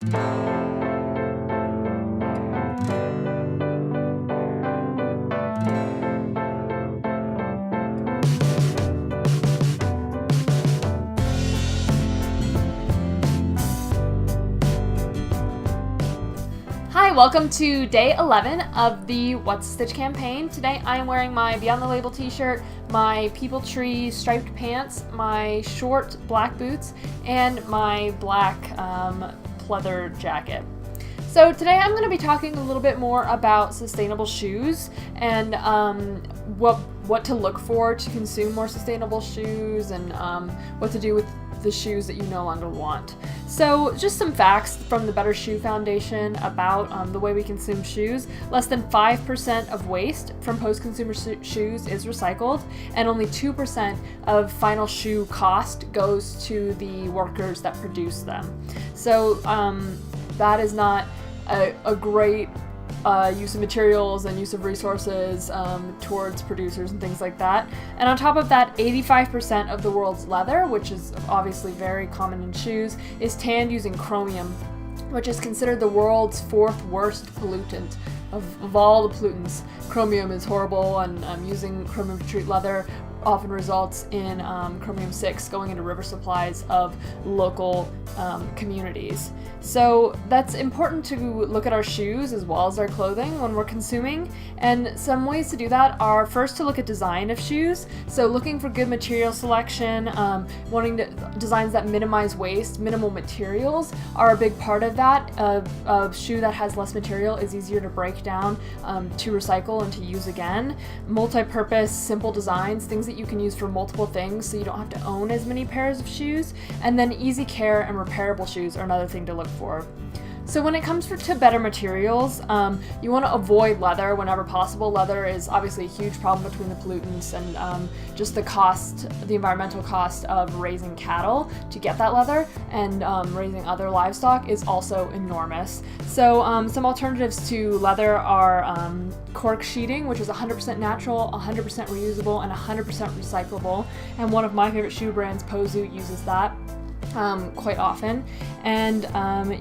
Hi, welcome to day 11 of the What's a Stitch campaign. Today I am wearing my Beyond the Label t-shirt, my People Tree striped pants, my short black boots, and my black pleather jacket. So today I'm going to be talking a little bit more about sustainable shoes and what to look for to consume more sustainable shoes and what to do with the shoes that you no longer want. So just some facts from the Better Shoe Foundation about the way we consume shoes. Less than 5% of waste from post-consumer shoes is recycled, and only 2% of final shoe cost goes to the workers that produce them. So that is not a great use of materials and use of resources towards producers and things like that. And on top of that, 85% of the world's leather, which is obviously very common in shoes, is tanned using chromium, which is considered the world's fourth worst pollutant. Of all the pollutants, chromium is horrible, and using chromium to treat leather often results in chromium-6 going into river supplies of local communities. So that's important to look at our shoes as well as our clothing when we're consuming. And some ways to do that are first to look at design of shoes. So looking for good material selection, wanting designs that minimize waste, minimal materials are a big part of that. A shoe that has less material is easier to break down, to recycle and to use again. Multi-purpose, simple designs, things that you can use for multiple things so you don't have to own as many pairs of shoes. And then easy care and repairable shoes are another thing to look for. So when it comes to better materials, you want to avoid leather whenever possible. Leather is obviously a huge problem between the pollutants and just the environmental cost of raising cattle to get that leather, and raising other livestock is also enormous. So some alternatives to leather are cork sheeting, which is 100% natural, 100% reusable, and 100% recyclable. And one of my favorite shoe brands, Pozu, uses that quite often. And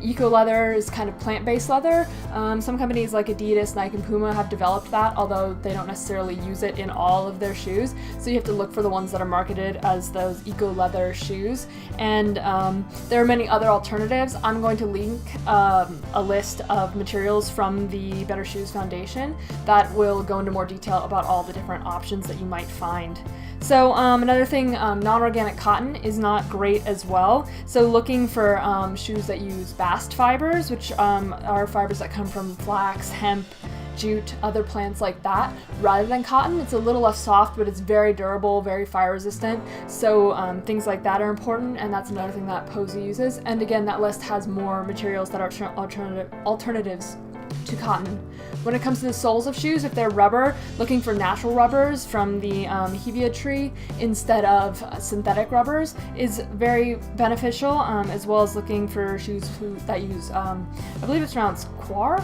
eco leather is kind of plant-based leather. Some companies like Adidas, Nike, and Puma have developed that, although they don't necessarily use it in all of their shoes. So you have to look for the ones that are marketed as those eco leather shoes. And there are many other alternatives. I'm going to link a list of materials from the Better Shoes Foundation that will go into more detail about all the different options that you might find. So another thing, non-organic cotton is not great as well. So looking for shoes that use bast fibers, which are fibers that come from flax, hemp, jute, other plants like that, rather than cotton. It's a little less soft, but it's very durable, very fire resistant. So things like that are important, and that's another thing that Pozu uses. And again, that list has more materials that are alternatives to cotton. When it comes to the soles of shoes, if they're rubber, looking for natural rubbers from the hevea tree instead of synthetic rubbers is very beneficial, as well as looking for shoes that use, I believe it's pronounced car.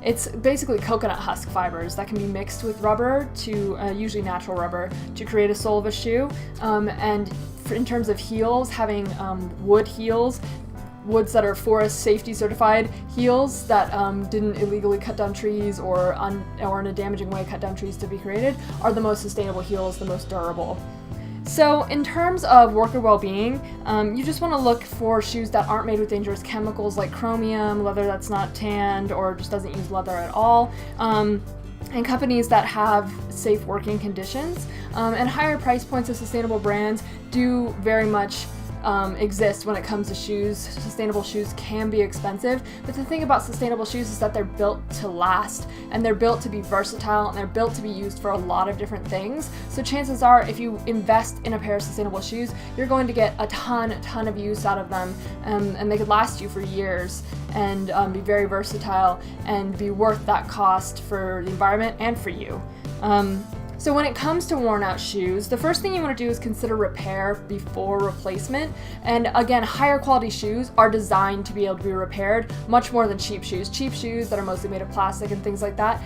It's basically coconut husk fibers that can be mixed with rubber to, usually natural rubber, to create a sole of a shoe. And in terms of heels, having wood heels, woods that are forest safety certified heels that didn't illegally cut down trees or in a damaging way cut down trees to be created, are the most sustainable heels, the most durable. So in terms of worker well-being, you just want to look for shoes that aren't made with dangerous chemicals like chromium, leather that's not tanned or just doesn't use leather at all, and companies that have safe working conditions. And higher price points of sustainable brands do very much exist when it comes to shoes. Sustainable shoes can be expensive, but the thing about sustainable shoes is that they're built to last, and they're built to be versatile, and they're built to be used for a lot of different things. So chances are, if you invest in a pair of sustainable shoes, you're going to get a ton of use out of them, and they could last you for years and be very versatile and be worth that cost for the environment and for you. So when it comes to worn out shoes, the first thing you want to do is consider repair before replacement. And again, higher quality shoes are designed to be able to be repaired much more than cheap shoes. Cheap shoes that are mostly made of plastic and things like that,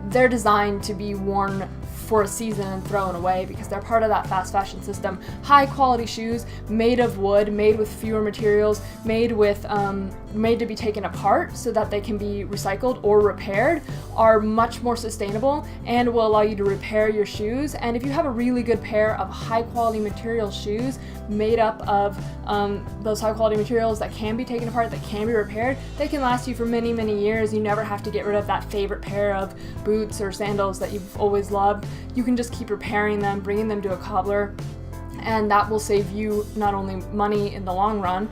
they're designed to be worn for a season and thrown away because they're part of that fast fashion system. High quality shoes made of wood, made with fewer materials, made to be taken apart so that they can be recycled or repaired, are much more sustainable and will allow you to repair your shoes. And if you have a really good pair of high quality material shoes made up of those high quality materials that can be taken apart, that can be repaired, they can last you for many, many years. You never have to get rid of that favorite pair of boots or sandals that you've always loved. You can just keep repairing them, bringing them to a cobbler, and that will save you not only money in the long run,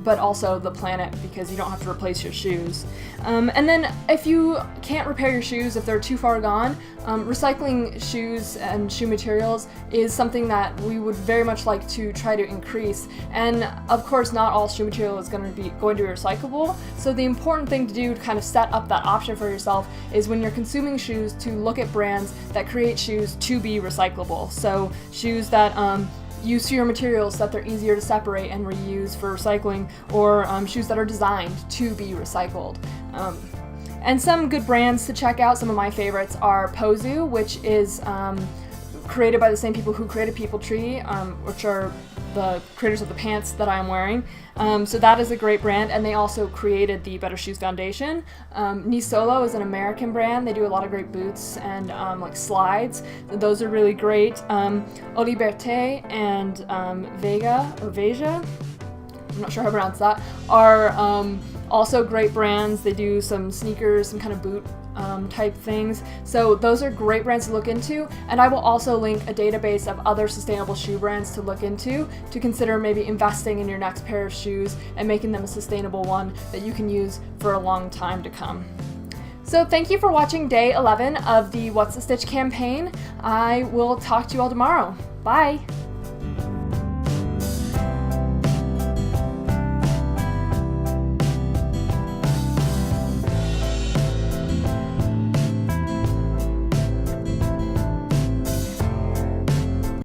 but also the planet, because you don't have to replace your shoes. And then if you can't repair your shoes, if they're too far gone, recycling shoes and shoe materials is something that we would very much like to try to increase. And of course, not all shoe material is going to be recyclable. So the important thing to do to kind of set up that option for yourself is when you're consuming shoes to look at brands that create shoes to be recyclable. So shoes that use fewer materials so that they're easier to separate and reuse for recycling, or shoes that are designed to be recycled. And some good brands to check out, some of my favorites are Pozu, which is created by the same people who created People Tree, which are the creators of the pants that I'm wearing. So that is a great brand, and they also created the Better Shoes Foundation. Nisolo is an American brand. They do a lot of great boots and like slides. Those are really great. Oliberté and Veja, I'm not sure how to pronounce that, are also great brands. They do some sneakers, some kind of boot type things. So those are great brands to look into, and I will also link a database of other sustainable shoe brands to look into to consider maybe investing in your next pair of shoes and making them a sustainable one that you can use for a long time to come. So thank you for watching day 11 of the What's the Stitch campaign. I will talk to you all tomorrow. Bye!